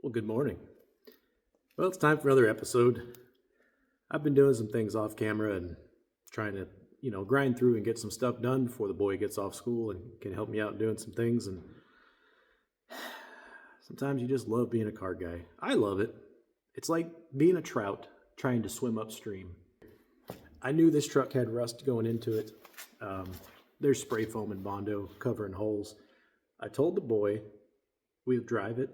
Well, good morning. Well, it's time for another episode. I've been doing some things off camera and trying to, grind through and get some stuff done before the boy gets off school and can help me out doing some things. And sometimes you just love being a car guy. I love it. It's like being a trout trying to swim upstream. I knew this truck had rust going into it. There's spray foam and Bondo covering holes. I told the boy we'll drive it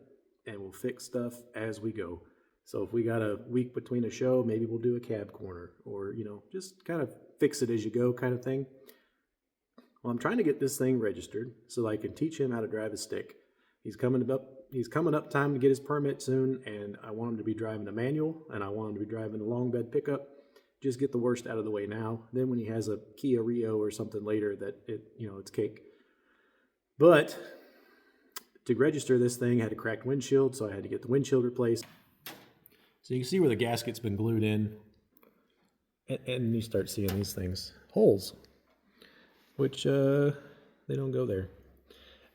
and we'll fix stuff as we go. So if we got a week between a show, maybe we'll do a cab corner or, just kind of fix it as you go kind of thing. Well, I'm trying to get this thing registered so that I can teach him how to drive a stick. He's coming up time to get his permit soon, and I want him to be driving a manual, and I want him to be driving a long bed pickup. Just get the worst out of the way now. Then when he has a Kia Rio or something later, that it's cake. But to register this thing, I had a cracked windshield, so I had to get the windshield replaced. So you can see where the gasket's been glued in, and you start seeing these things, holes, which they don't go there.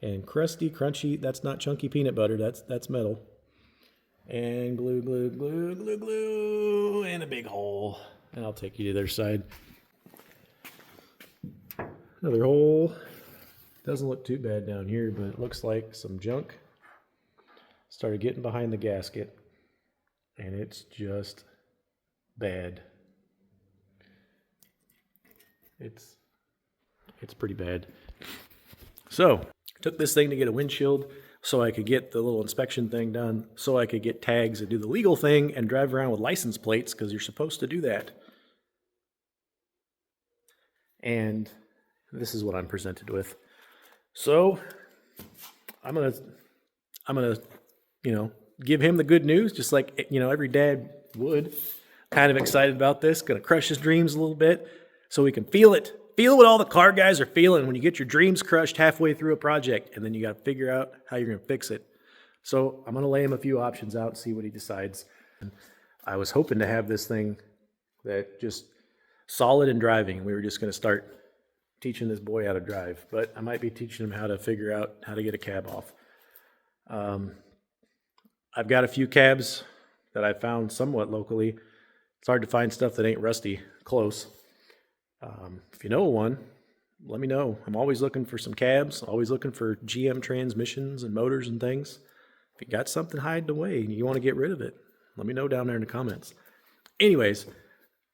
And crusty, crunchy, that's not chunky peanut butter, that's metal. And glue, glue, glue, glue, glue, and a big hole. And I'll take you to their side. Another hole. Doesn't look too bad down here, but it looks like some junk started getting behind the gasket, and it's just bad. It's pretty bad. So took this thing to get a windshield so I could get the little inspection thing done, so I could get tags and do the legal thing and drive around with license plates, because you're supposed to do that. And this is what I'm presented with. So I'm gonna give him the good news, just like every dad would. Kind of excited about this. Gonna crush his dreams a little bit so we can feel it. Feel what all the car guys are feeling when you get your dreams crushed halfway through a project, and then you got to figure out how you're going to fix it. So I'm going to lay him a few options out and see what he decides. I was hoping to have this thing that just solid in driving. We were just going to start teaching this boy how to drive, but I might be teaching him how to figure out how to get a cab off. I've got a few cabs that I found somewhat locally. It's hard to find stuff that ain't rusty close. If you know one, let me know. I'm always looking for some cabs, always looking for GM transmissions and motors and things. If you got something hiding away and you want to get rid of it, let me know down there in the comments. Anyways,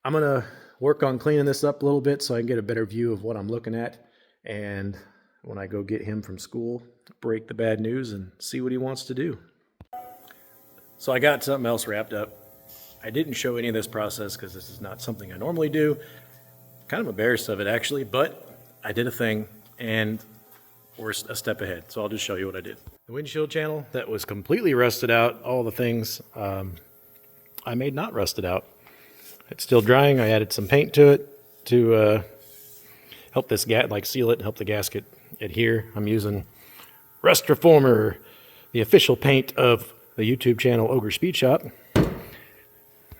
I'm going to work on cleaning this up a little bit so I can get a better view of what I'm looking at. And when I go get him from school, break the bad news and see what he wants to do. So I got something else wrapped up. I didn't show any of this process because this is not something I normally do. Kind of embarrassed of it actually, but I did a thing and we're a step ahead. So I'll just show you what I did. The windshield channel that was completely rusted out, all the things I made not rusted out. It's still drying. I added some paint to it to help this seal it, help the gasket adhere. I'm using Rust Reformer, the official paint of the YouTube channel Ogre Speed Shop.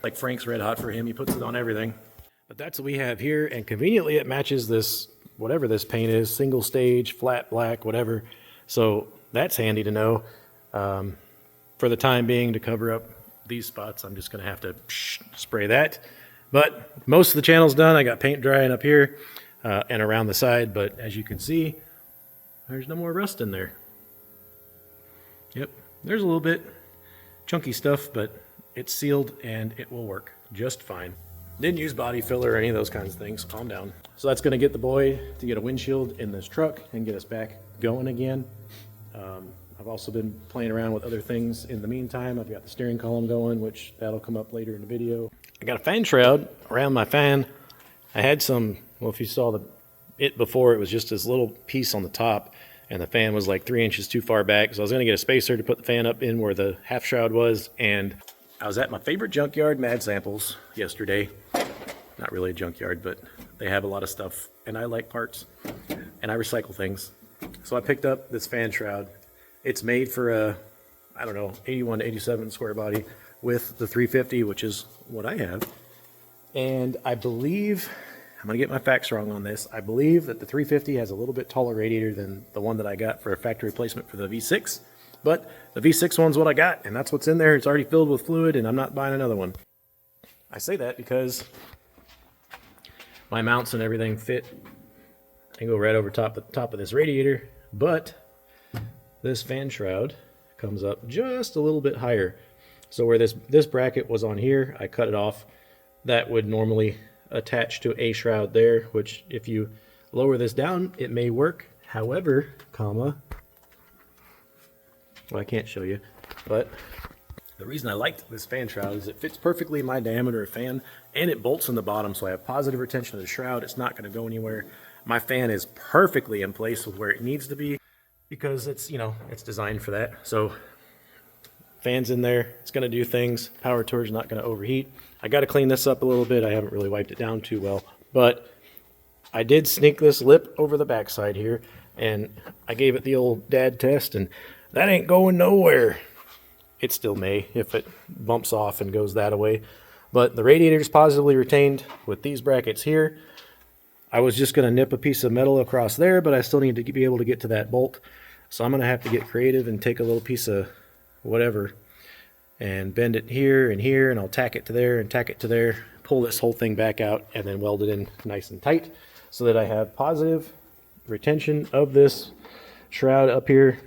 Like Frank's Red Hot for him, he puts it on everything. But that's what we have here, and conveniently it matches this, whatever this paint is, single stage, flat black, whatever. So that's handy to know. For the time being, to cover up these spots, I'm just going to have to spray that. But most of the channel's done. I got paint drying up here and around the side, but as you can see, there's no more rust in there. Yep, there's a little bit chunky stuff, but it's sealed and it will work just fine. Didn't use body filler or any of those kinds of things. Calm down. So that's going to get the boy to get a windshield in this truck and get us back going again. I've also been playing around with other things in the meantime. I've got the steering column going, which that'll come up later in the video. I got a fan shroud around my fan. I had some, well, if you saw it before, it was just this little piece on the top, and the fan was like 3 inches too far back. So I was going to get a spacer to put the fan up in where the half shroud was, and I was at my favorite junkyard, Mad Samples, yesterday. Not really a junkyard, but they have a lot of stuff, and I like parts, and I recycle things. So I picked up this fan shroud. It's made for a, 81 to 87 square body with the 350, which is what I have. And I believe, I'm going to get my facts wrong on this, I believe that the 350 has a little bit taller radiator than the one that I got for a factory replacement for the V6. But the V6 one's what I got, and that's what's in there. It's already filled with fluid, and I'm not buying another one. I say that because my mounts and everything fit and go right over top of this radiator, but this fan shroud comes up just a little bit higher. So where this bracket was on here, I cut it off. That would normally attach to a shroud there, which if you lower this down, it may work. However, well, I can't show you, but the reason I liked this fan shroud is it fits perfectly my diameter of fan, and it bolts in the bottom, so I have positive retention of the shroud. It's not going to go anywhere. My fan is perfectly in place with where it needs to be because it's, you know, it's designed for that. So fan's in there. It's going to do things. Power tour's not going to overheat. I got to clean this up a little bit. I haven't really wiped it down too well, but I did sneak this lip over the backside here, and I gave it the old dad test, and that ain't going nowhere. It still may if it bumps off and goes that away. But the radiator is positively retained with these brackets here. I was just going to nip a piece of metal across there, but I still need to be able to get to that bolt. So I'm going to have to get creative and take a little piece of whatever and bend it here, and I'll tack it to there and tack it to there, pull this whole thing back out, and then weld it in nice and tight so that I have positive retention of this shroud up here.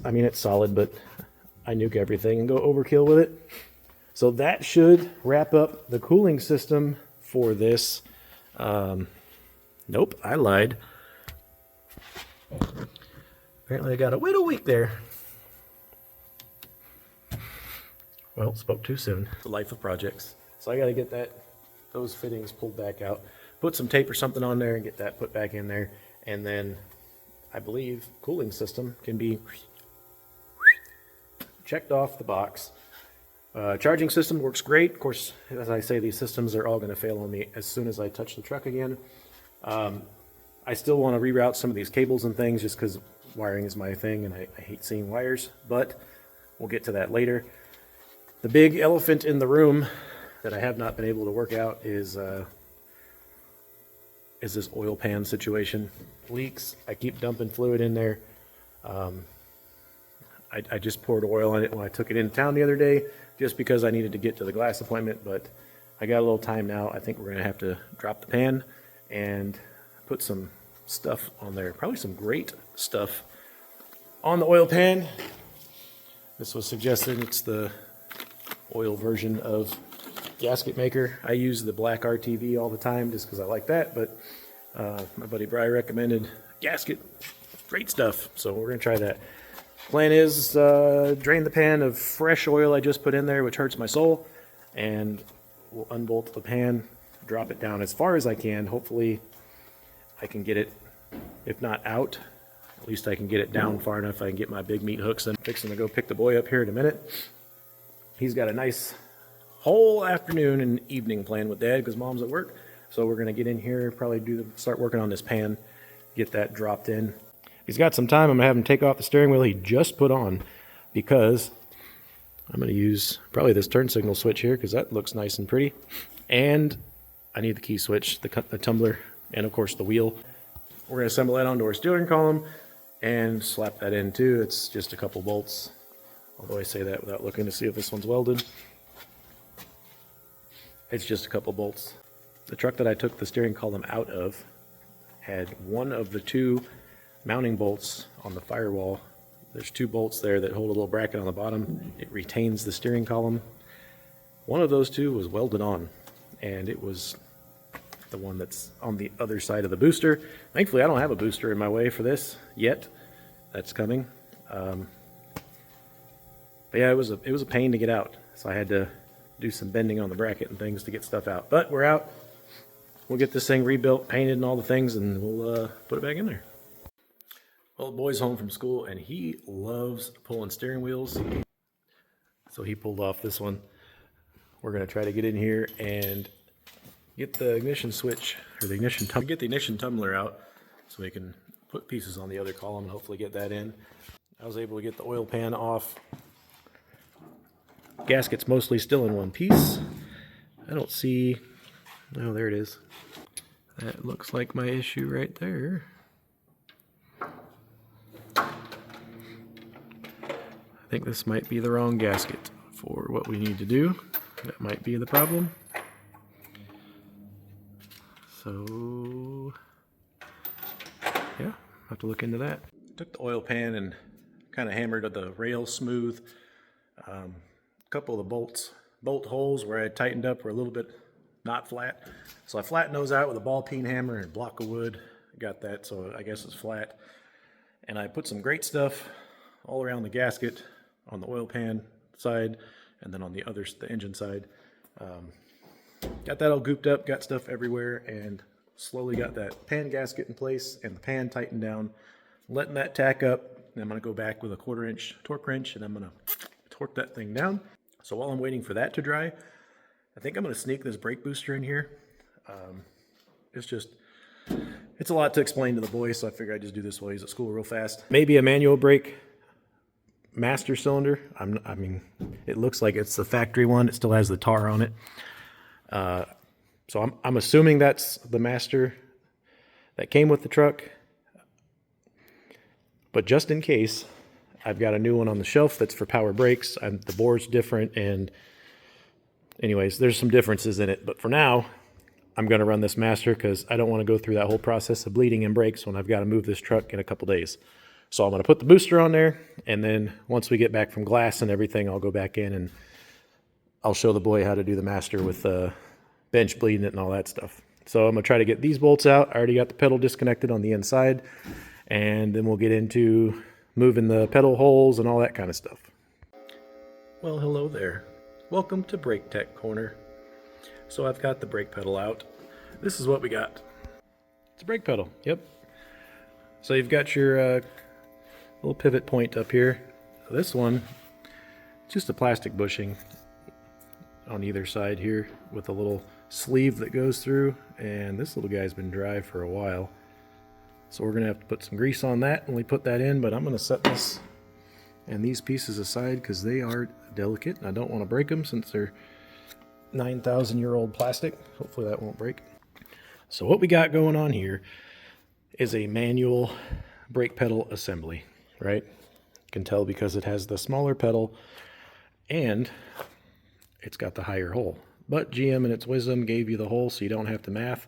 I mean, it's solid, but I nuke everything and go overkill with it. So that should wrap up the cooling system for this. Nope, I lied. Apparently I got a whittle week there. Well, spoke too soon. The life of projects. So I got to get those fittings pulled back out, put some tape or something on there and get that put back in there. And then I believe cooling system can be checked off the box. Charging system works great. Of course, as I say, these systems are all going to fail on me as soon as I touch the truck again. I still want to reroute some of these cables and things just because wiring is my thing and I hate seeing wires, but we'll get to that later. The big elephant in the room that I have not been able to work out is this oil pan situation. Leaks. I keep dumping fluid in there. I just poured oil on it when I took it in town the other day just because I needed to get to the glass appointment, but I got a little time now. I think we're going to have to drop the pan and put some stuff on there. Probably some great stuff on the oil pan. This was suggested. It's the oil version of gasket maker. I use the black RTV all the time just because I like that, but my buddy Bry recommended gasket. Great stuff, so we're going to try that. Plan is drain the pan of fresh oil I just put in there, which hurts my soul, and we'll unbolt the pan, drop it down as far as I can. Hopefully I can get it, if not out, at least I can get it down far enough I can get my big meat hooks in. Fixing to go pick the boy up here in a minute. He's got a nice whole afternoon and evening planned with Dad because Mom's at work. So we're going to get in here, probably start working on this pan, get that dropped in. He's got some time. I'm going to have him take off the steering wheel he just put on because I'm going to use probably this turn signal switch here because that looks nice and pretty. And I need the key switch, the tumbler, and of course the wheel. We're going to assemble that onto our steering column and slap that in too. It's just a couple bolts. Although I say that without looking to see if this one's welded. It's just a couple bolts. The truck that I took the steering column out of had one of the two mounting bolts on the firewall. There's two bolts there that hold a little bracket on the bottom. It retains the steering column. One of those two was welded on, and it was the one that's on the other side of the booster. Thankfully, I don't have a booster in my way for this yet. That's coming. But yeah, it was a pain to get out, so I had to do some bending on the bracket and things to get stuff out. But we're out. We'll get this thing rebuilt, painted, and all the things, and we'll put it back in there. Well, the boy's home from school, and he loves pulling steering wheels. So he pulled off this one. We're going to try to get in here and get the ignition switch, or the ignition get the ignition tumbler out so we can put pieces on the other column and hopefully get that in. I was able to get the oil pan off. Gasket's mostly still in one piece. I don't see... Oh, there it is. That looks like my issue right there. I think this might be the wrong gasket for what we need to do. That might be the problem. So, yeah, have to look into that. Took the oil pan and kind of hammered the rail smooth. A couple of the bolt holes where I had tightened up were a little bit not flat. So I flattened those out with a ball peen hammer and a block of wood. Got that, so I guess it's flat. And I put some great stuff all around the gasket on the oil pan side and then on the engine side. Got that all gooped up, got stuff everywhere, and slowly got that pan gasket in place and the pan tightened down, letting that tack up. And I'm going to go back with a 1/4 inch torque wrench and I'm going to torque that thing down. So while I'm waiting for that to dry, I think I'm going to sneak this brake booster in here. It's a lot to explain to the boys, so I figured I'd just do this while he's at school real fast. Maybe a manual brake master cylinder. I mean, it looks like it's the factory one. It still has the tar on it. So I'm assuming that's the master that came with the truck. But just in case, I've got a new one on the shelf that's for power brakes. The bore's different, and anyways, there's some differences in it. But for now, I'm going to run this master because I don't want to go through that whole process of bleeding in brakes when I've got to move this truck in a couple days. So I'm going to put the booster on there, and then once we get back from glass and everything, I'll go back in and I'll show the boy how to do the master with bench bleeding it and all that stuff. So I'm going to try to get these bolts out. I already got the pedal disconnected on the inside, and then we'll get into moving the pedal holes and all that kind of stuff. Well, hello there. Welcome to Brake Tech Corner. So I've got the brake pedal out. This is what we got. It's a brake pedal, yep. So you've got your little pivot point up here. This one, just a plastic bushing on either side here with a little sleeve that goes through, and this little guy's been dry for a while. So we're gonna have to put some grease on that when we put that in, but I'm gonna set this and these pieces aside because they are delicate and I don't want to break them since they're 9,000-year-old plastic. Hopefully that won't break. So what we got going on here is a manual brake pedal assembly, right? You can tell because it has the smaller pedal and it's got the higher hole. But GM in its wisdom gave you the hole so you don't have to math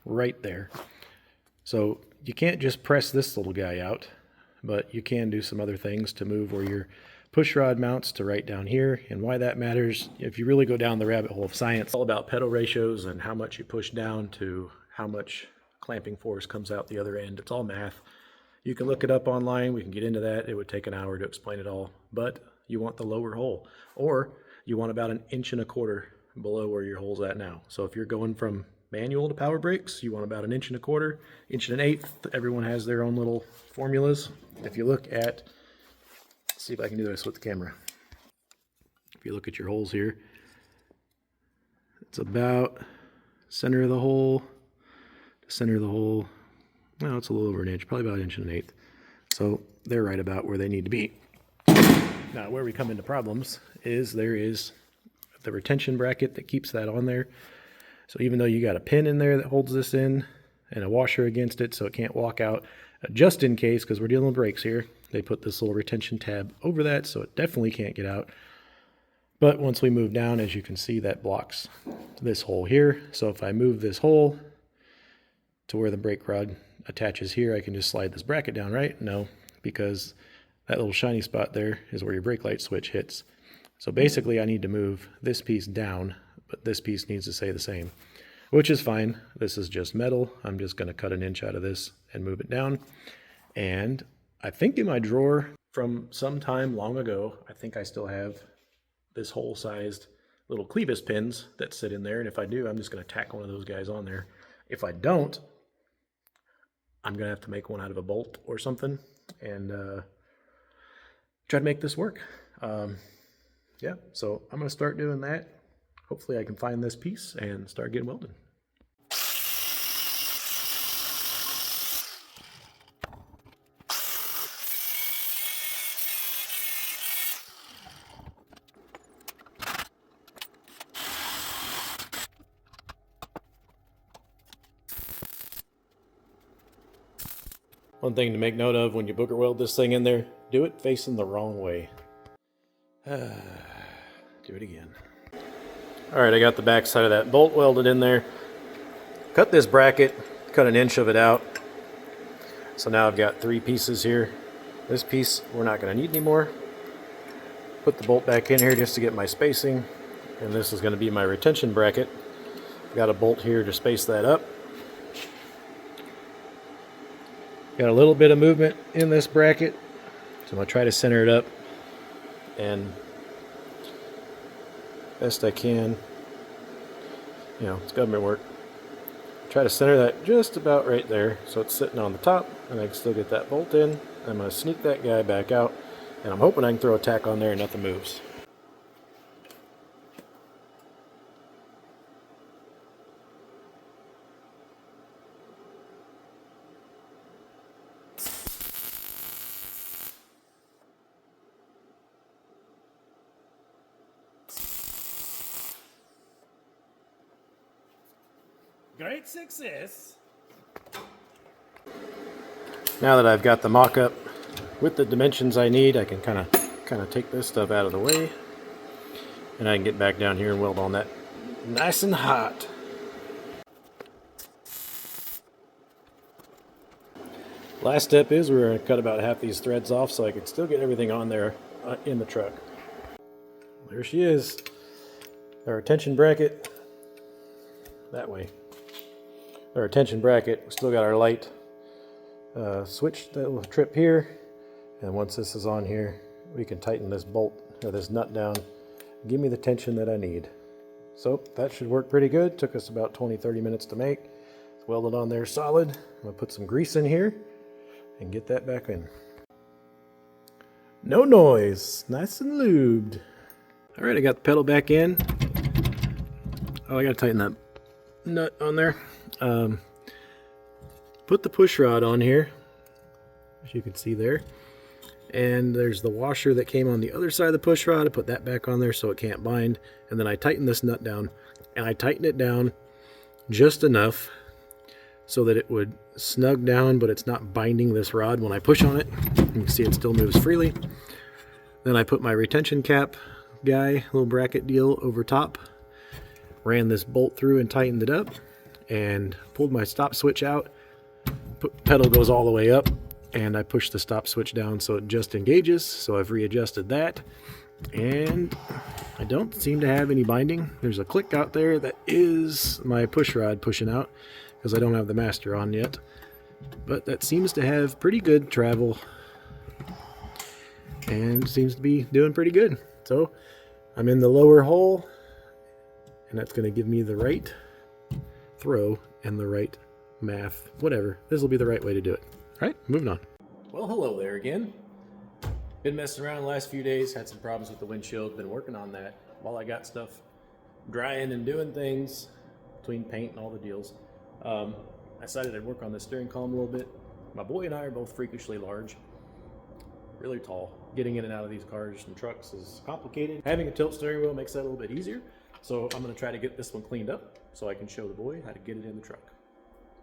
right there. So you can't just press this little guy out, but you can do some other things to move where your push rod mounts to right down here. And why that matters, if you really go down the rabbit hole of science, it's all about pedal ratios and how much you push down to how much clamping force comes out the other end. It's all math. You can look it up online. We can get into that. It would take an hour to explain it all, but you want the lower hole, or you want about 1.25 inches below where your hole's at now. So if you're going from manual to power brakes, you want about 1.25 inches, 1.125 inches. Everyone has their own little formulas. If you look at, see if I can do this with the camera. If you look at your holes here, it's about center of the hole to center of the hole. No, it's a little over 1 inch, probably about 1.125 inches. So they're right about where they need to be. Now, where we come into problems is there is the retention bracket that keeps that on there. So even though you got a pin in there that holds this in and a washer against it so it can't walk out, just in case, because we're dealing with brakes here, they put this little retention tab over that so it definitely can't get out. But once we move down, as you can see, that blocks this hole here. So if I move this hole to where the brake rod attaches here, I can just slide this bracket down, right? No, because that little shiny spot there is where your brake light switch hits. So basically I need to move this piece down, but this piece needs to stay the same, which is fine. This is just metal. I'm just going to cut 1 inch out of this and move it down. And I think in my drawer from some time long ago, I think I still have this hole-sized little clevis pins that sit in there. And if I do, I'm just going to tack one of those guys on there. If I don't, I'm going to have to make one out of a bolt or something and try to make this work. Yeah, so I'm going to start doing that. Hopefully I can find this piece and start getting welded. One thing to make note of when you booger weld this thing in there, do it facing the wrong way. Do it again. All right, I got the back side of that bolt welded in there. Cut this bracket, cut 1 inch of it out. So now I've got 3 pieces here. This piece we're not going to need anymore. Put the bolt back in here just to get my spacing. And this is going to be my retention bracket. Got a bolt here to space that up. Got a little bit of movement in this bracket. So I'm going to try to center it up. And best I can, you know, it's government work. Try to center that just about right there so it's sitting on the top and I can still get that bolt in. I'm going to sneak that guy back out and I'm hoping I can throw a tack on there and nothing moves. Great success. Now that I've got the mock-up with the dimensions I need, I can kind of take this stuff out of the way and I can get back down here and weld on that nice and hot. Last step is we're going to cut about half these threads off so I can still get everything on there in the truck. There she is. Our retention bracket. That way. Our retention bracket. We still got our light switch that will trip here. And once this is on here, we can tighten this bolt or this nut down. Give me the tension that I need. So that should work pretty good. Took us about 20-30 minutes to make. It's welded on there solid. I'm going to put some grease in here and get that back in. No noise. Nice and lubed. All right, I got the pedal back in. Oh, I got to tighten that nut on there. Put the push rod on here, as you can see there. And there's the washer that came on the other side of the push rod. I put that back on there so it can't bind. And then I tighten this nut down. And I tighten it down just enough so that it would snug down, but it's not binding this rod when I push on it. You can see it still moves freely. Then I put my retention cap guy, little bracket deal over top. Ran this bolt through and tightened it up. And pulled my stop switch out. Pedal goes all the way up. And I push the stop switch down so it just engages. So I've readjusted that. And I don't seem to have any binding. There's a click out there that is my push rod pushing out because I don't have the master on yet. But that seems to have pretty good travel and seems to be doing pretty good. So I'm in the lower hole and that's going to give me the right throw and the right math, whatever. This will be the right way to do it. All right, moving on. Well, hello there again. Been messing around the last few days, had some problems with the windshield, been working on that while I got stuff drying and doing things between paint and all the deals. I decided I'd work on the steering column a little bit. My boy and I are both freakishly large, really tall. Getting in and out of these cars and trucks is complicated. Having a tilt steering wheel makes that a little bit easier. So I'm gonna try to get this one cleaned up so I can show the boy how to get it in the truck.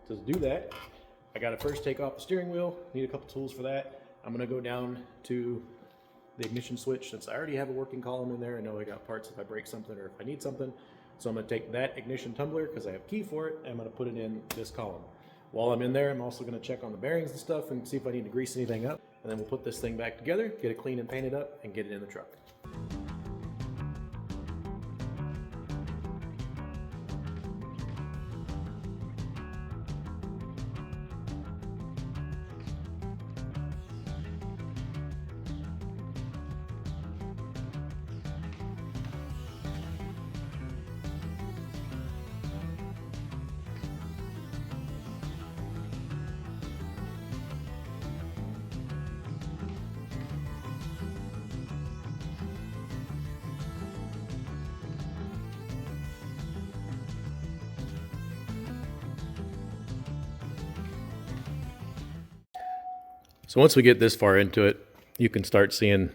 To do that, I gotta first take off the steering wheel, need a couple tools for that. I'm gonna go down to the ignition switch since I already have a working column in there. I know I got parts if I break something or if I need something. So I'm gonna take that ignition tumbler because I have a key for it and I'm gonna put it in this column. While I'm in there, I'm also gonna check on the bearings and stuff and see if I need to grease anything up. And then we'll put this thing back together, get it clean and painted up and get it in the truck. So once we get this far into it, you can start seeing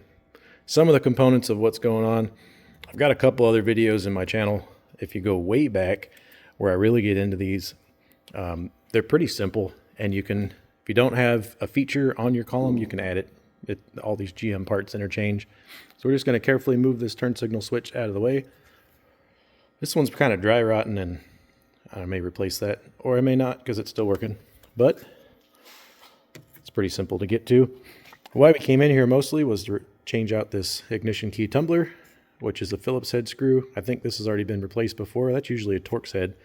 some of the components of what's going on. I've got a couple other videos in my channel. If you go way back where I really get into these, they're pretty simple and you can, if you don't have a feature on your column, you can add it all these GM parts interchange. So we're just going to carefully move this turn signal switch out of the way. This one's kind of dry rotten, and I may replace that, or I may not because it's still working. But it's pretty simple to get to. Why we came in here mostly was to change out this ignition key tumbler, which is a Phillips head screw. I think this has already been replaced before. That's usually a Torx head.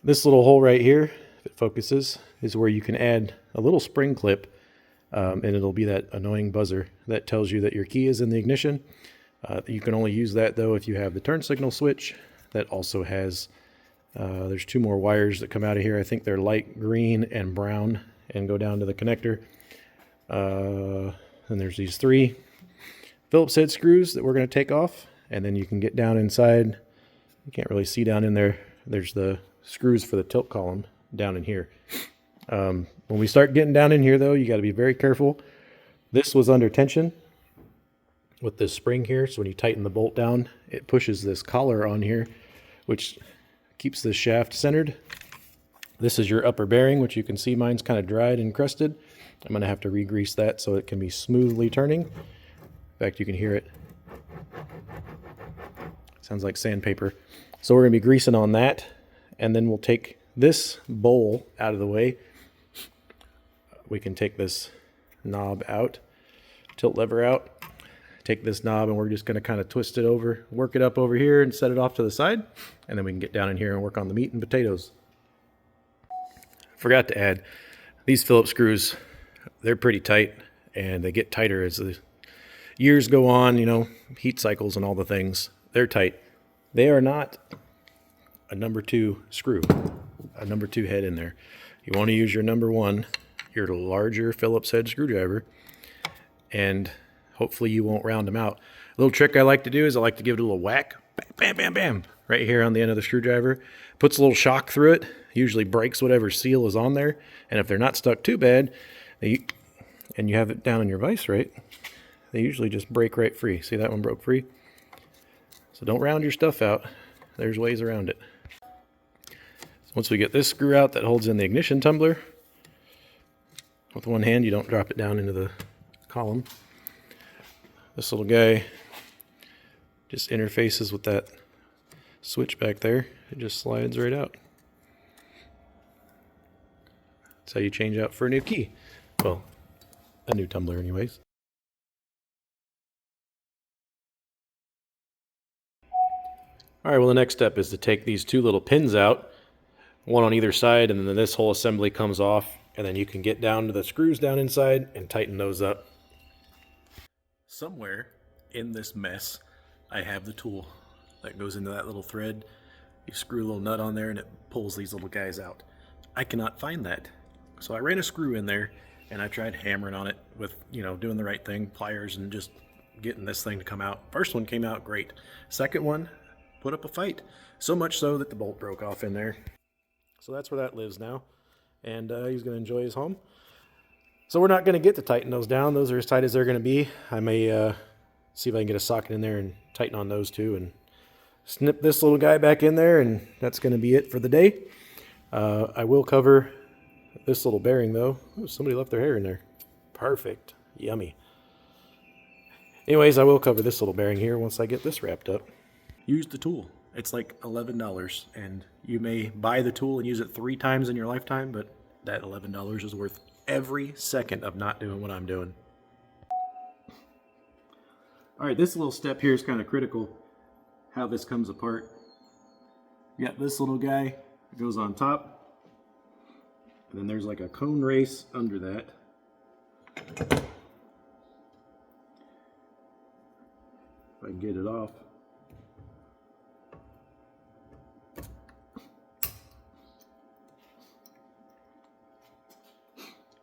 This little hole right here, if it focuses, is where you can add a little spring clip, and it'll be that annoying buzzer that tells you that your key is in the ignition. You can only use that, though, if you have the turn signal switch. That also has, there's 2 more wires that come out of here. I think they're light green and brown and go down to the connector. And there's these 3 Phillips head screws that we're going to take off, and then you can get down inside. You can't really see down in there. There's the screws for the tilt column down in here. When we start getting down in here, though, you got to be very careful. This was under tension with this spring here, so when you tighten the bolt down, it pushes this collar on here, which keeps this shaft centered. This is your upper bearing, which you can see mine's kind of dried and crusted. I'm going to have to re-grease that so it can be smoothly turning. In fact, you can hear it. Sounds like sandpaper. So we're going to be greasing on that, and then we'll take this bowl out of the way. We can take this knob out, tilt lever out, take this knob, and we're just going to kind of twist it over, work it up over here and set it off to the side, and then we can get down in here and work on the meat and potatoes. Forgot to add, these Phillips screws, they're pretty tight, and they get tighter as the years go on, you know, heat cycles and all the things. They're tight. They are not a number 2 screw, a number 2 head in there. You want to use your number 1, your larger Phillips head screwdriver, and hopefully you won't round them out. A little trick I like to do is I like to give it a little whack, bam, bam, bam, bam, right here on the end of the screwdriver. Puts a little shock through it, usually breaks whatever seal is on there, and if they're not stuck too bad, and you have it down in your vise right, they usually just break right free. See, that one broke free? So don't round your stuff out. There's ways around it. So once we get this screw out that holds in the ignition tumbler, with one hand you don't drop it down into the column. This little guy just interfaces with that switch back there. It just slides right out. That's how you change out for a new key. Well, a new tumbler anyways. All right, well, the next step is to take these 2 little pins out, one on either side, and then this whole assembly comes off, and then you can get down to the screws down inside and tighten those up. Somewhere in this mess, I have the tool that goes into that little thread. You screw a little nut on there and it pulls these little guys out. I cannot find that. So I ran a screw in there and I tried hammering on it with, you know, doing the right thing, pliers, and just getting this thing to come out. First one came out great. Second one put up a fight. So much so that the bolt broke off in there. So that's where that lives now. And he's going to enjoy his home. So we're not going to get to tighten those down. Those are as tight as they're going to be. I may see if I can get a socket in there and tighten on those 2 and snip this little guy back in there, and that's going to be it for the day. I will cover this little bearing though. Ooh, somebody left their hair in there. Perfect. Yummy. Anyways, I will cover this little bearing here once I get this wrapped up. Use the tool. It's like $11, and you may buy the tool and use it 3 times in your lifetime, but that $11 is worth every second of not doing what I'm doing. All right, this little step here is kind of critical, how this comes apart. You got this little guy that goes on top, and then there's like a cone race under that. If I can get it off.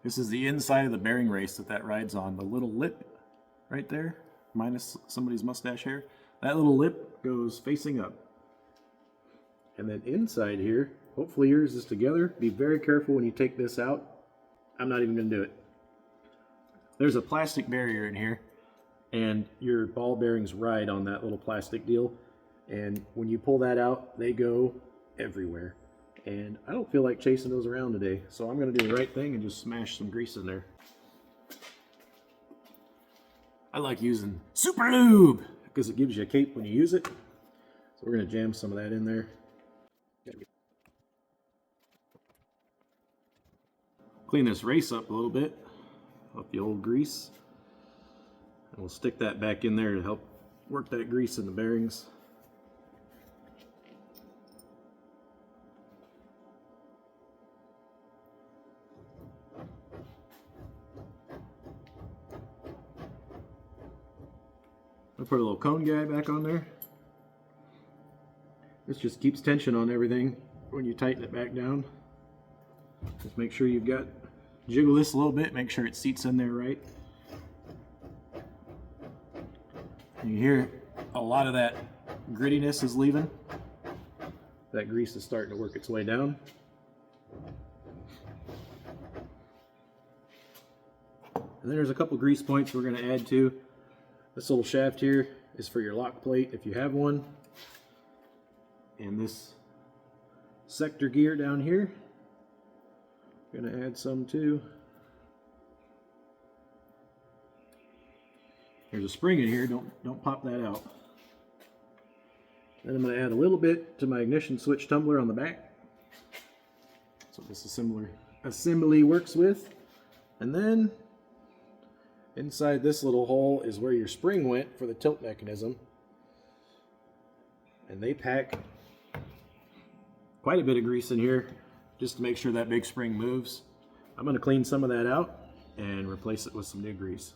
This is the inside of the bearing race that rides on. The little lip right there, minus somebody's mustache hair. That little lip goes facing up. And then inside here, hopefully yours is together. Be very careful when you take this out. I'm not even going to do it. There's a plastic barrier in here, and your ball bearings ride on that little plastic deal. And when you pull that out, they go everywhere. And I don't feel like chasing those around today, so I'm going to do the right thing and just smash some grease in there. I like using super lube because it gives you a cape when you use it. So we're gonna jam some of that in there. Clean this race up a little bit, off the old grease. And we'll stick that back in there to help work that grease in the bearings. I'll put a little cone guy back on there. This just keeps tension on everything when you tighten it back down. Just make sure you've got, jiggle this a little bit, make sure it seats in there right. You hear a lot of that grittiness is leaving. That grease is starting to work its way down. And then there's a couple grease points we're going to add to. This little shaft here is for your lock plate if you have one. And this sector gear down here, I'm going to add some too. There's a spring in here, don't pop that out. Then I'm going to add a little bit to my ignition switch tumbler on the back. So this assembly works with. And then inside this little hole is where your spring went for the tilt mechanism. And they pack quite a bit of grease in here just to make sure that big spring moves. I'm going to clean some of that out and replace it with some new grease.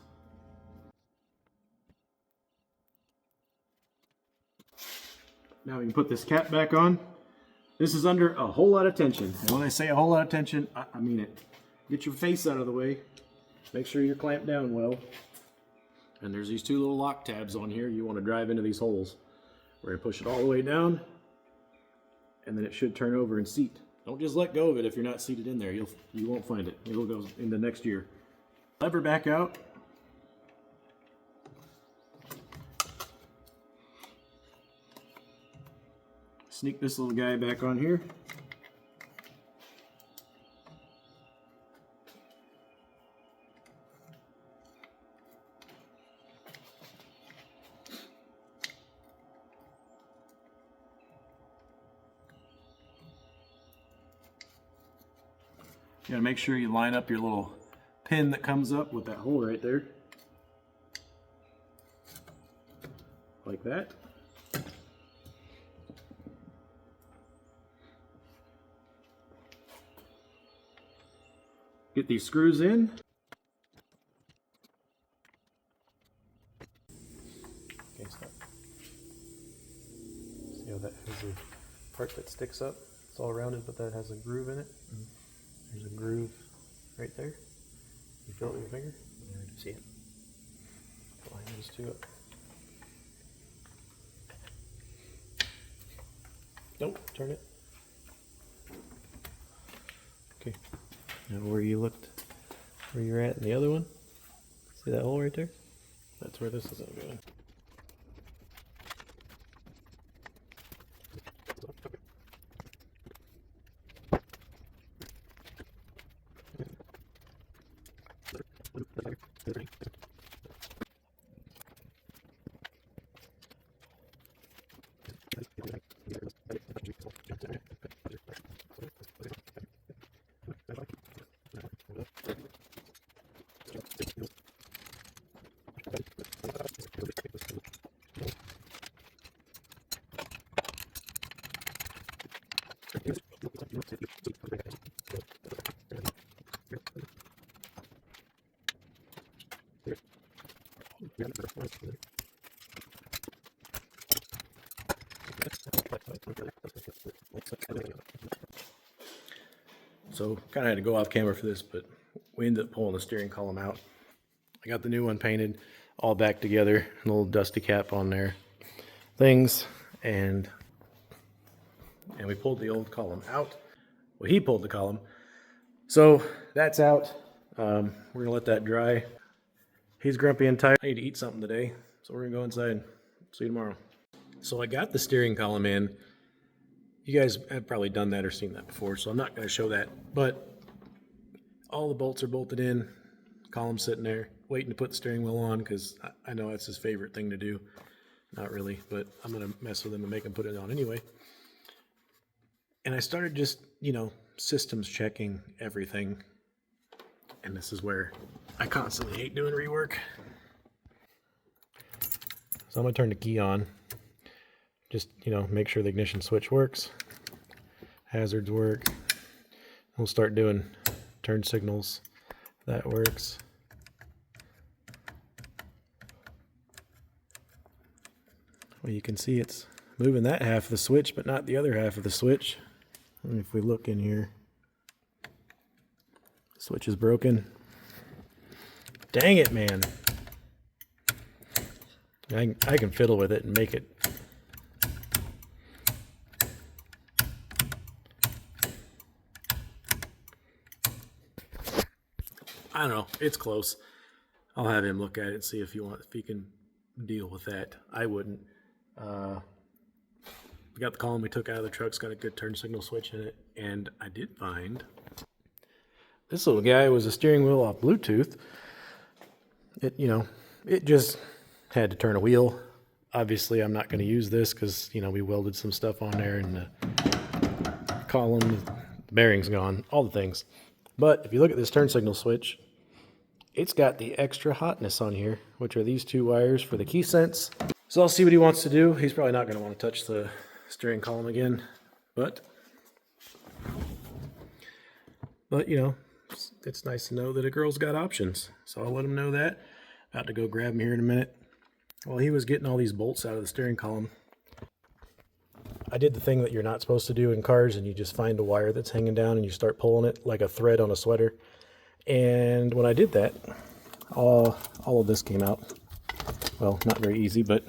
Now we can put this cap back on. This is under a whole lot of tension. And when I say a whole lot of tension, I mean it. Get your face out of the way. Make sure you're clamped down well. And there's these two little lock tabs on here. You want to drive into these holes. We're going to push it all the way down, and then it should turn over and seat. Don't just let go of it if you're not seated in there. You won't find it. It'll go into next year. Lever back out. Sneak this little guy back on here. You gotta make sure you line up your little pin that comes up with that hole right there. Like that. Get these screws in. Okay, stop. See how that has a part that sticks up? It's all rounded, but that has a groove in it. There's a groove right there. You feel it with your finger? Yeah, I see it. Line those two up. Nope, turn it. Okay. Now where you looked, where you're at in the other one, see that hole right there? That's where this is going. So kind of had to go off camera for this, but we ended up pulling the steering column out. I got the new one painted all back together, a little dusty cap on there, things, and we pulled the old column out. Well, he pulled the column. So that's out. We're gonna let that dry. He's grumpy and tired. I need to eat something today, so we're gonna go inside. See you tomorrow. So I got the steering column in. You guys have probably done that or seen that before, so I'm not going to show that. But all the bolts are bolted in, column sitting there. waiting to put the steering wheel on because I know that's his favorite thing to do. Not really, but I'm going to mess with him and make him put it on anyway. And I started just, systems checking everything. And this is where I constantly hate doing rework. So I'm going to turn the key on. Just, make sure the ignition switch works. Hazards work. We'll start doing turn signals. That works. Well, you can see it's moving that half of the switch, but not the other half of the switch. And if we look in here, the switch is broken. Dang it, man. I can fiddle with it and make it. I don't know. It's close. I'll have him look at it and see if he can deal with that. I wouldn't. We got the column we took out of the truck. It's got a good turn signal switch in it. And I did find this little guy was a steering wheel off Bluetooth. It just had to turn a wheel. Obviously, I'm not going to use this because, we welded some stuff on there and the column, the bearing's gone, all the things. But if you look at this turn signal switch, it's got the extra hotness on here, which are these two wires for the key sense. So I'll see what he wants to do. He's probably not going to want to touch the steering column again, but it's nice to know that a girl's got options. So I'll let him know that. About to go grab him here in a minute. While he was getting all these bolts out of the steering column, I did the thing that you're not supposed to do in cars, and you just find a wire that's hanging down and you start pulling it like a thread on a sweater. And when I did that, all of this came out. Well, not very easy, but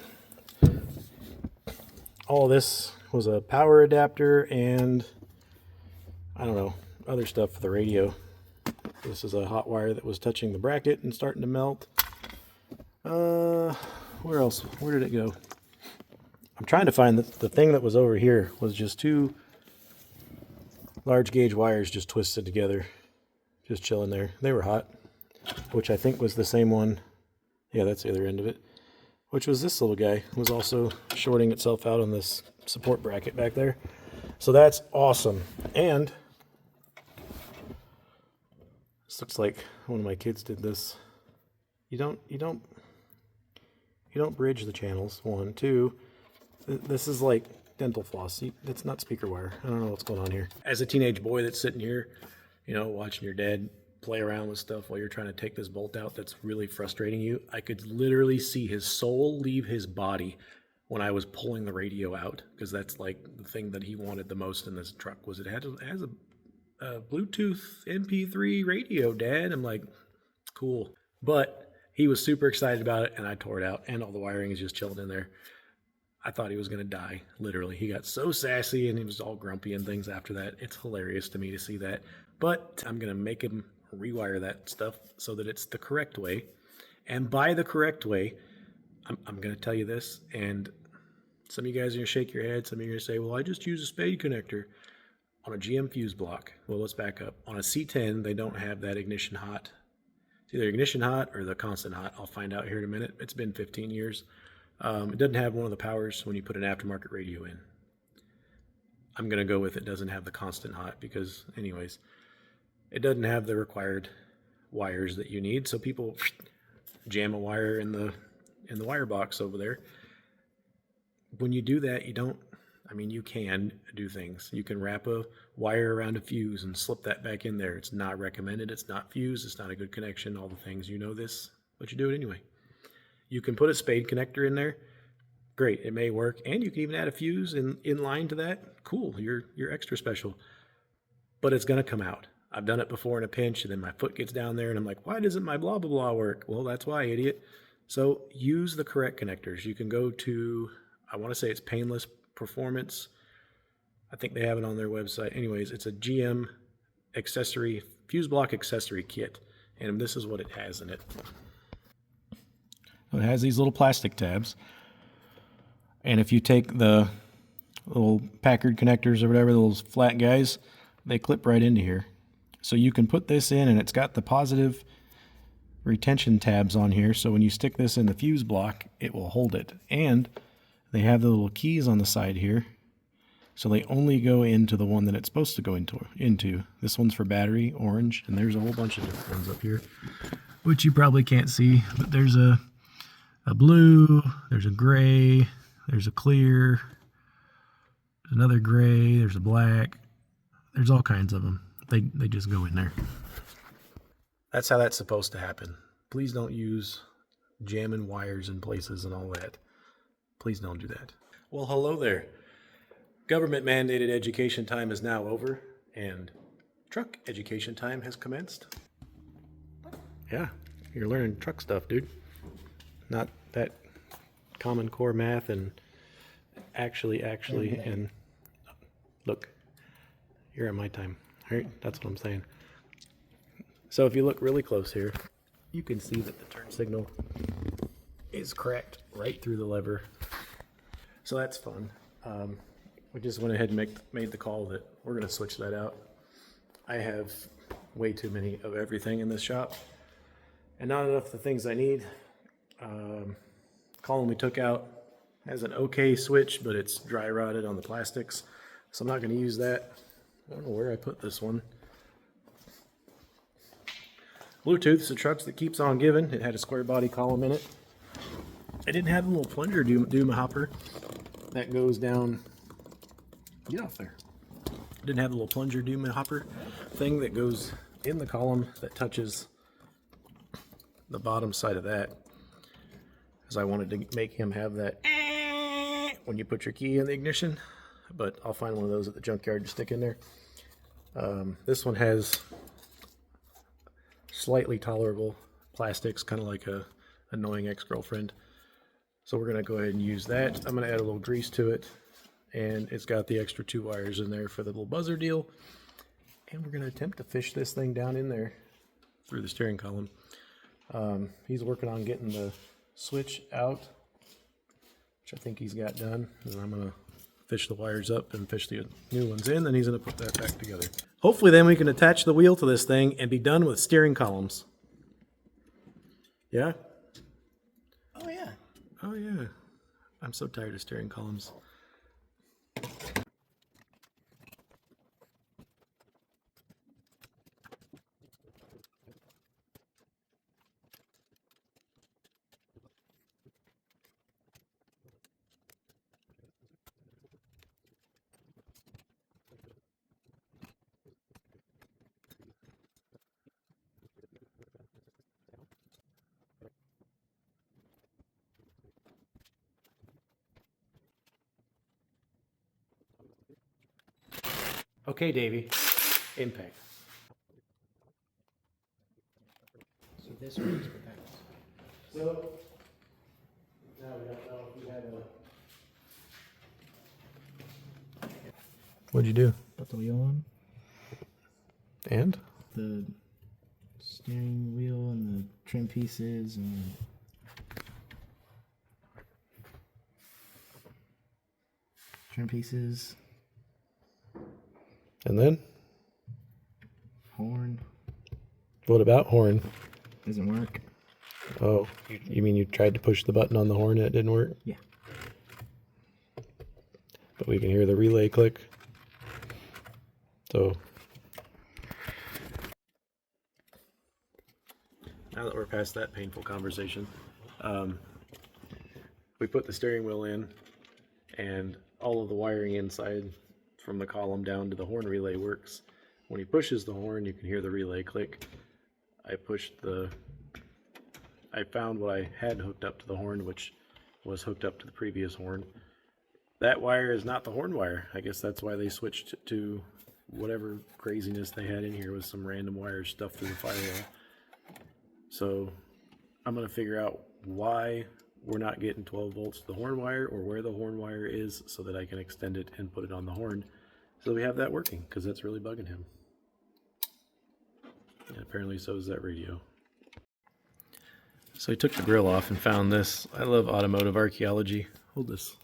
all of this was a power adapter and I don't know, other stuff for the radio. This is a hot wire that was touching the bracket and starting to melt. Where else? Where did it go? I'm trying to find the thing that was over here was just two large gauge wires just twisted together, just chilling there. They were hot, which I think was the same one. Yeah, that's the other end of it, which was this little guy. It was also shorting itself out on this support bracket back there. So that's awesome. And this looks like one of my kids did this. You don't bridge the channels. 1, 2. This is like dental floss. That's not speaker wire. I don't know what's going on here. As a teenage boy that's sitting here, watching your dad play around with stuff while you're trying to take this bolt out that's really frustrating you, I could literally see his soul leave his body when I was pulling the radio out, because that's like the thing that he wanted the most in this truck was it has a Bluetooth MP3 radio, Dad. I'm like, cool. But he was super excited about it, and I tore it out, and all the wiring is just chilled in there. I thought he was going to die, literally. He got so sassy, and he was all grumpy and things after that. It's hilarious to me to see that. But I'm going to make him rewire that stuff so that it's the correct way. And by the correct way, I'm going to tell you this, and some of you guys are going to shake your head. Some of you are going to say, well, I just use a spade connector on a GM fuse block. Well, let's back up. On a C10, they don't have that ignition hot. It's either ignition hot or the constant hot. I'll find out here in a minute. It's been 15 years. It doesn't have one of the powers when you put an aftermarket radio in. I'm going to go with it doesn't have the constant hot because, anyways, it doesn't have the required wires that you need. So people jam a wire in the wire box over there. When you do that, you can do things. You can wrap a wire around a fuse and slip that back in there. It's not recommended. It's not fused. It's not a good connection. All the things, you know this, but you do it anyway. You can put a spade connector in there. Great, it may work. And you can even add a fuse in line to that. Cool, you're extra special. But it's gonna come out. I've done it before in a pinch, and then my foot gets down there and I'm like, why doesn't my blah, blah, blah work? Well, that's why, idiot. So use the correct connectors. You can go to, I wanna say it's Painless Performance. I think they have it on their website. Anyways, it's a GM accessory, fuse block accessory kit. And this is what it has in it. It has these little plastic tabs. And if you take the little Packard connectors or whatever, those flat guys, they clip right into here. So you can put this in and it's got the positive retention tabs on here, so when you stick this in the fuse block, it will hold it. And they have the little keys on the side here, so they only go into the one that it's supposed to go into. This one's for battery, orange, and there's a whole bunch of different ones up here, which you probably can't see, but there's a blue, there's a gray, there's a clear, there's another gray, there's a black, there's all kinds of them. They just go in there. That's how that's supposed to happen. Please don't use jamming wires in places and all that. Please don't do that. Well, hello there. Government mandated education time is now over, and truck education time has commenced. Yeah, you're learning truck stuff, dude. Not that Common Core math and actually, and look, you're at my time, right? That's what I'm saying. So if you look really close here, you can see that the turn signal is cracked right through the lever. So that's fun. We just went ahead and made the call that we're going to switch that out. I have way too many of everything in this shop and not enough of the things I need. Column we took out has an okay switch, but it's dry rotted on the plastics, so I'm not going to use that. I don't know where I put this one. Bluetooth, the trucks that keeps on giving. It had a square body column in it. I didn't have a little plunger doom hopper that goes down. Get off there. I didn't have a little plunger doom hopper thing that goes in the column that touches the bottom side of that, because I wanted to make him have that when you put your key in the ignition, but I'll find one of those at the junkyard to stick in there. This one has slightly tolerable plastics, kind of like a annoying ex-girlfriend. So we're gonna go ahead and use that. I'm gonna add a little grease to it, and it's got the extra 2 wires in there for the little buzzer deal. And we're gonna attempt to fish this thing down in there through the steering column. He's working on getting the switch out, which I think he's got done. And I'm gonna fish the wires up and fish the new ones in, then he's gonna put that back together. Hopefully then we can attach the wheel to this thing and be done with steering columns. Yeah? Oh, yeah. Oh yeah. I'm so tired of steering columns. Okay, Davey. Impact. So this works, but that So, now we don't know if we have a... What'd you do? put the wheel on. And? The steering wheel and the trim pieces and trim pieces, And then? horn. What about horn? Doesn't work. Oh, you mean you tried to push the button on the horn and it didn't work? Yeah. But we can hear the relay click. So, now that we're past that painful conversation, we put the steering wheel in, and all of the wiring inside from the column down to the horn relay works. When he pushes the horn, you can hear the relay click. I found what I had hooked up to the horn, which was hooked up to the previous horn. That wire is not the horn wire. I guess that's why they switched to whatever craziness they had in here with some random wires stuffed through the firewall. So I'm going to figure out why we're not getting 12 volts to the horn wire, or where the horn wire is, so that I can extend it and put it on the horn so we have that working, because that's really bugging him. And apparently so is that radio. So I took the grill off and found this. I love automotive archaeology. Hold this.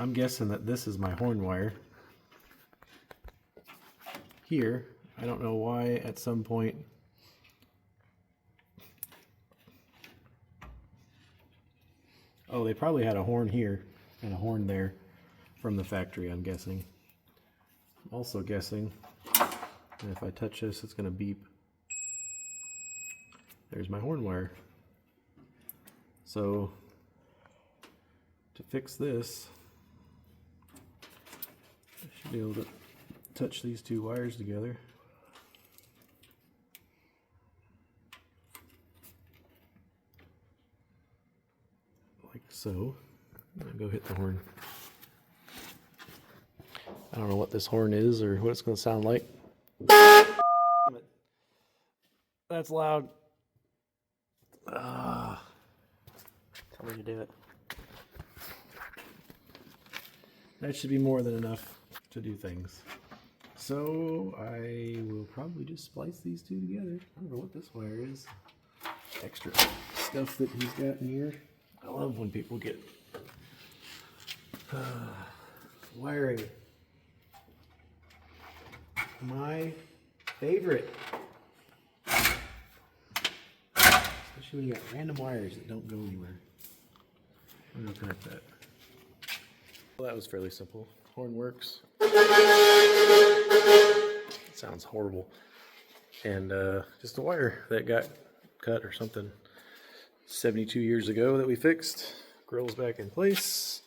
I'm guessing that this is my horn wire. Here, I don't know why at some point they probably had a horn here and a horn there from the factory, I'm guessing. I'm also guessing that if I touch this, it's going to beep. There's my horn wire. So to fix this, I should be able to touch these two wires together. Like so. I'm gonna go hit the horn. I don't know what this horn is or what it's gonna sound like. That's loud. Tell me to do it. That should be more than enough to do things. So I will probably just splice these two together. I don't know what this wire is. Extra stuff that he's got in here. I love when people get wiring. My favorite. Especially when you got random wires that don't go anywhere. I'm gonna connect that. Well, that was fairly simple. Horn works. It sounds horrible. And just a wire that got cut or something 72 years ago that we fixed. Grill's back in place.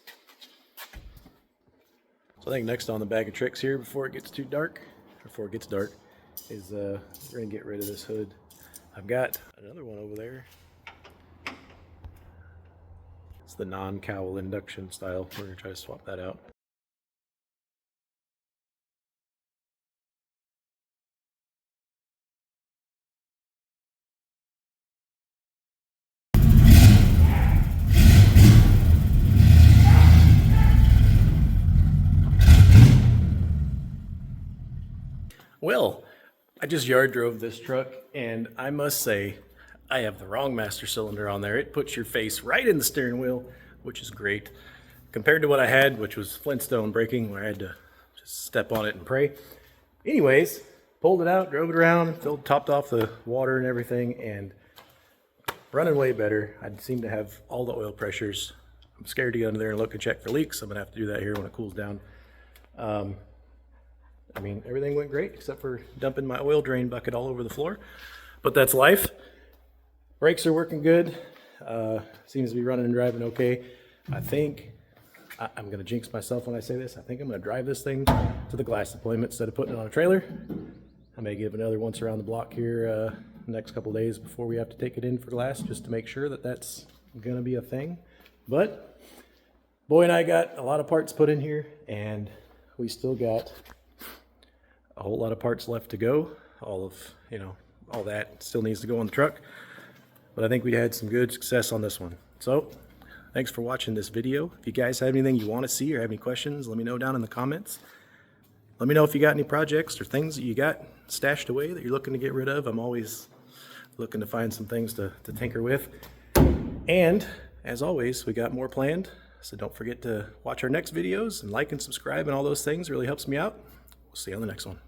So I think next on the bag of tricks here before it gets too dark, before it gets dark, is we're gonna get rid of this hood. I've got another one over there. It's the non-cowl induction style. We're gonna try to swap that out. Well, I just yard drove this truck, and I must say, I have the wrong master cylinder on there. It puts your face right in the steering wheel, which is great. Compared to what I had, which was Flintstone braking, where I had to just step on it and pray. Anyways, pulled it out, drove it around, topped off the water and everything, and running way better. I seem to have all the oil pressures. I'm scared to get under there and look and check for leaks. I'm gonna have to do that here when it cools down. I mean, everything went great except for dumping my oil drain bucket all over the floor, but that's life. Brakes are working good. Seems to be running and driving okay. I think I'm going to jinx myself when I say this. I think I'm going to drive this thing to the glass deployment instead of putting it on a trailer. I may give another once around the block here the next couple days before we have to take it in for glass, just to make sure that that's going to be a thing. But Boy and I got a lot of parts put in here, and we still got a whole lot of parts left to go. All that still needs to go on the truck, but I think we had some good success on this one. So thanks for watching this video. If you guys have anything you want to see or have any questions, let me know down in the comments. Let me know if you got any projects or things that you got stashed away that you're looking to get rid of. I'm always looking to find some things to tinker with. And as always, we got more planned, so don't forget to watch our next videos and like and subscribe and all those things. It really helps me out. We'll see you on the next one.